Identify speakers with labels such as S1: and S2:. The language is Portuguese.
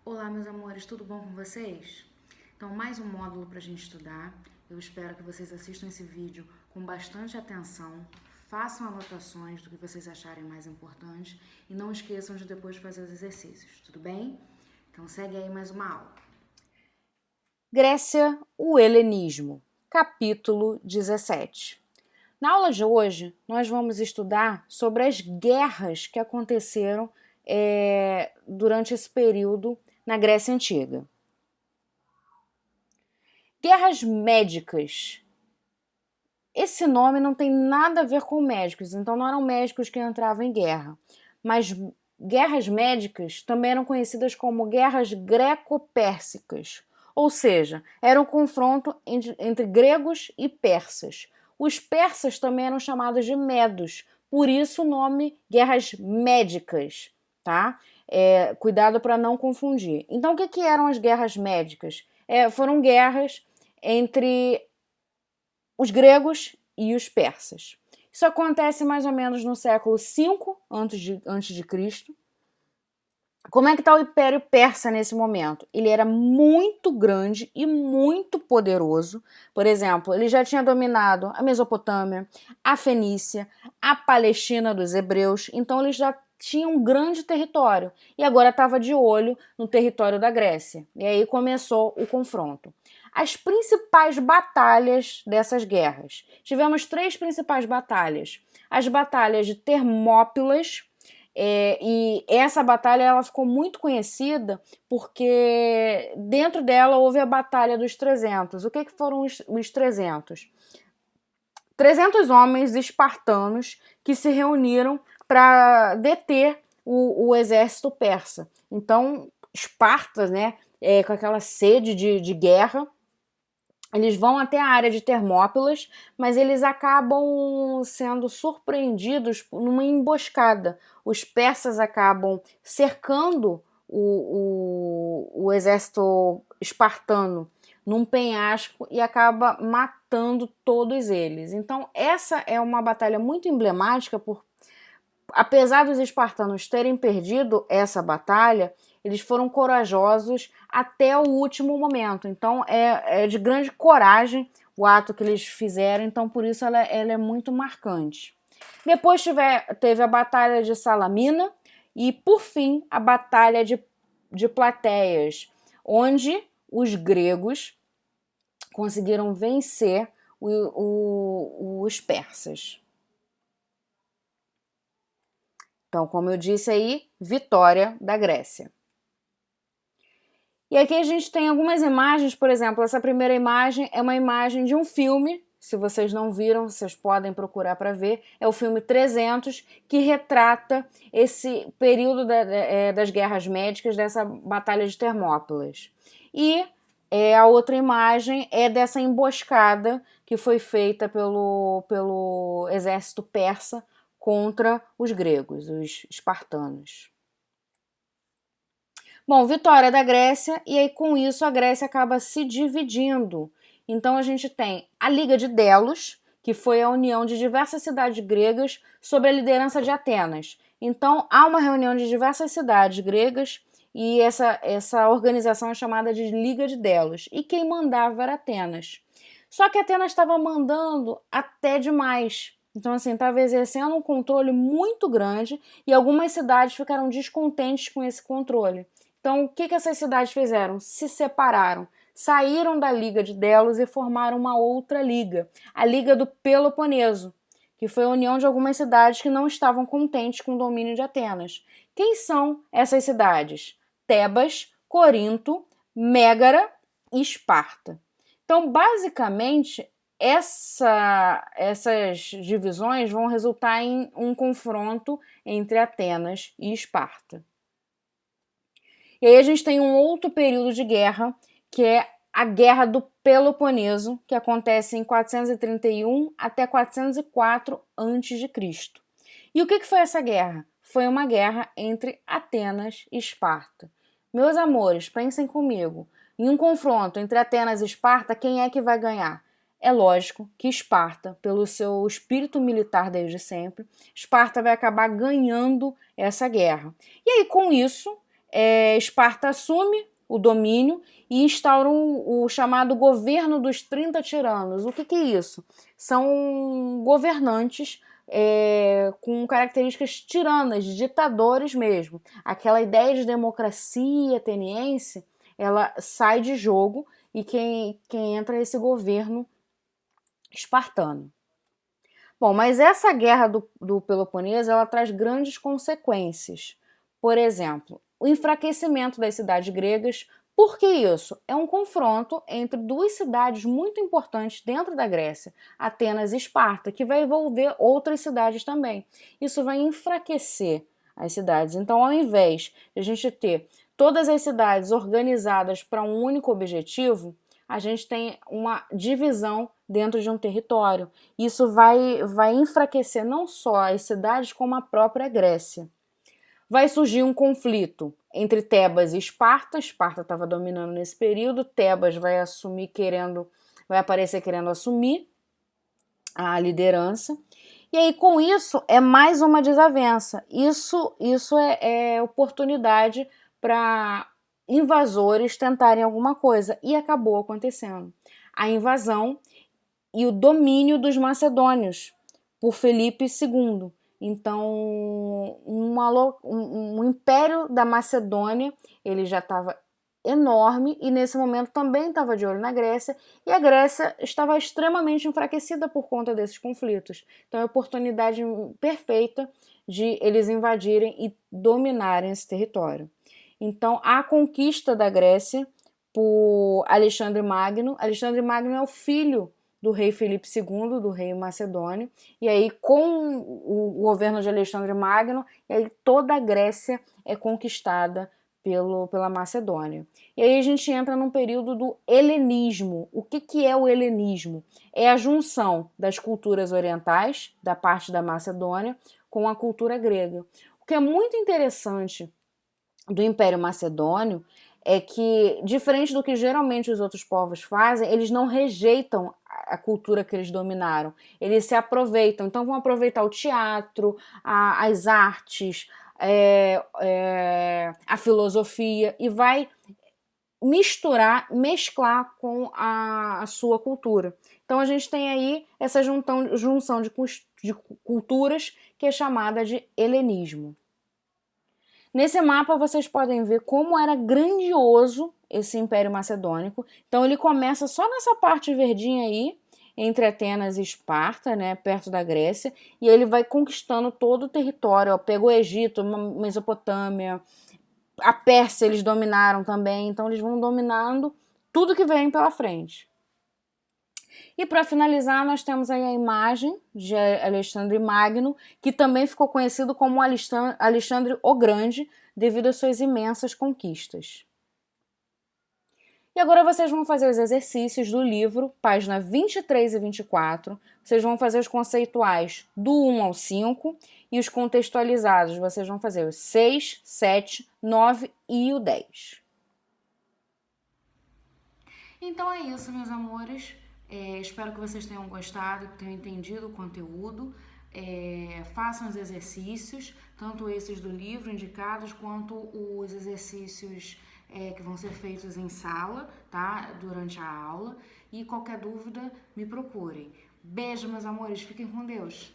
S1: Olá, meus amores, tudo bom com vocês? Então, mais um módulo para a gente estudar. Eu espero que vocês assistam esse vídeo com bastante atenção, façam anotações do que vocês acharem mais importante e não esqueçam de depois fazer os exercícios, tudo bem? Então, segue aí mais uma aula.
S2: Grécia, o helenismo, capítulo 17. Na aula de hoje, nós vamos estudar sobre as guerras que aconteceram durante esse período na Grécia Antiga. Guerras médicas. Esse nome não tem nada a ver com médicos, então não eram médicos que entravam em guerra. Mas guerras médicas também eram conhecidas como guerras greco-pérsicas, ou seja, era um confronto entre gregos e persas. Os persas também eram chamados de medos, por isso o nome guerras médicas, tá? Cuidado para não confundir. Então, o que eram as guerras médicas? Foram guerras entre os gregos e os persas. Isso acontece mais ou menos no século V antes de Cristo. Como é que está o Império Persa nesse momento? Ele era muito grande e muito poderoso. Por exemplo, ele já tinha dominado a Mesopotâmia, a Fenícia, a Palestina dos hebreus. Então ele já tinha um grande território e agora estava de olho no território da Grécia. E aí começou o confronto. As principais batalhas dessas guerras. Tivemos três principais batalhas. As batalhas de Termópilas, e essa batalha ela ficou muito conhecida porque dentro dela houve a Batalha dos 300. O que foram os 300? 300 homens espartanos que se reuniram para deter o exército persa. Então, Esparta, né, com aquela sede de guerra, eles vão até a área de Termópilas, mas eles acabam sendo surpreendidos numa emboscada. Os persas acabam cercando o exército espartano num penhasco e acaba matando todos eles. Então essa é uma batalha muito emblemática, apesar dos espartanos terem perdido essa batalha, eles foram corajosos até o último momento. Então é de grande coragem o ato que eles fizeram, então por isso ela é muito marcante. Depois teve a Batalha de Salamina e, por fim, a Batalha de Plateias, onde os gregos conseguiram vencer os persas. Então, como eu disse aí, vitória da Grécia. E aqui a gente tem algumas imagens, por exemplo, essa primeira imagem é uma imagem de um filme, se vocês não viram, vocês podem procurar para ver, é o filme 300, que retrata esse período das guerras médicas, dessa Batalha de Termópilas. E a outra imagem é dessa emboscada que foi feita pelo exército persa contra os gregos, os espartanos. Bom, vitória da Grécia, e aí com isso a Grécia acaba se dividindo. Então a gente tem a Liga de Delos, que foi a união de diversas cidades gregas sob a liderança de Atenas. Então há uma reunião de diversas cidades gregas e essa organização é chamada de Liga de Delos. E quem mandava era Atenas. Só que Atenas estava mandando até demais. Então, assim, estava exercendo um controle muito grande e algumas cidades ficaram descontentes com esse controle. Então, o que essas cidades fizeram? Se separaram, saíram da Liga de Delos e formaram uma outra liga, a Liga do Peloponeso, que foi a união de algumas cidades que não estavam contentes com o domínio de Atenas. Quem são essas cidades? Tebas, Corinto, Mégara e Esparta. Então, basicamente, essas divisões vão resultar em um confronto entre Atenas e Esparta. E aí a gente tem um outro período de guerra, que é a Guerra do Peloponeso, que acontece em 431 até 404 a.C. E o que foi essa guerra? Foi uma guerra entre Atenas e Esparta. Meus amores, pensem comigo. Em um confronto entre Atenas e Esparta, quem é que vai ganhar? É lógico que Esparta, pelo seu espírito militar desde sempre, Esparta vai acabar ganhando essa guerra. E aí, com isso, Esparta assume o domínio e instaura o chamado governo dos 30 tiranos. O que é isso? São governantes com características tiranas, ditadores mesmo. Aquela ideia de democracia ateniense, ela sai de jogo e quem entra é esse governo espartano. Bom, mas essa guerra do Peloponeso, ela traz grandes consequências. Por exemplo, o enfraquecimento das cidades gregas. Por que isso? É um confronto entre duas cidades muito importantes dentro da Grécia, Atenas e Esparta, que vai envolver outras cidades também. Isso vai enfraquecer as cidades. Então, ao invés de a gente ter todas as cidades organizadas para um único objetivo, a gente tem uma divisão dentro de um território. Isso vai enfraquecer não só as cidades, como a própria Grécia. Vai surgir um conflito entre Tebas e Esparta. Esparta estava dominando nesse período. Tebas vai aparecer querendo assumir a liderança. E aí, com isso, é mais uma desavença. Isso é oportunidade para invasores tentarem alguma coisa. E acabou acontecendo. A invasão e o domínio dos macedônios por Filipe II. Então, um império da Macedônia, ele já estava enorme e nesse momento também estava de olho na Grécia, e a Grécia estava extremamente enfraquecida por conta desses conflitos. Então é a oportunidade perfeita de eles invadirem e dominarem esse território. Então a conquista da Grécia por Alexandre Magno. Alexandre Magno é o filho do rei Filipe II, do rei macedônio, e aí com o governo de Alexandre Magno, e aí toda a Grécia é conquistada pela Macedônia. E aí a gente entra num período do helenismo. O que é o helenismo? É a junção das culturas orientais, da parte da Macedônia, com a cultura grega. O que é muito interessante do Império Macedônio é que, diferente do que geralmente os outros povos fazem, eles não rejeitam a cultura que eles dominaram, eles se aproveitam. Então vão aproveitar o teatro, as artes, a filosofia, e vai mesclar com a sua cultura. Então a gente tem aí essa junção de culturas que é chamada de helenismo. Nesse mapa vocês podem ver como era grandioso esse Império Macedônico. Então ele começa só nessa parte verdinha aí, entre Atenas e Esparta, né, perto da Grécia, e ele vai conquistando todo o território. Ó, pegou o Egito, Mesopotâmia, a Pérsia eles dominaram também, então eles vão dominando tudo que vem pela frente. E para finalizar, nós temos aí a imagem de Alexandre Magno, que também ficou conhecido como Alexandre o Grande, devido às suas imensas conquistas. E agora vocês vão fazer os exercícios do livro, página 23 e 24. Vocês vão fazer os conceituais do 1 ao 5 e os contextualizados. Vocês vão fazer os 6, 7, 9 e o 10.
S1: Então é isso, meus amores. Espero que vocês tenham gostado, que tenham entendido o conteúdo. Façam os exercícios, tanto esses do livro indicados, quanto os exercícios que vão ser feitos em sala, tá? Durante a aula. E qualquer dúvida, me procurem. Beijo, meus amores. Fiquem com Deus.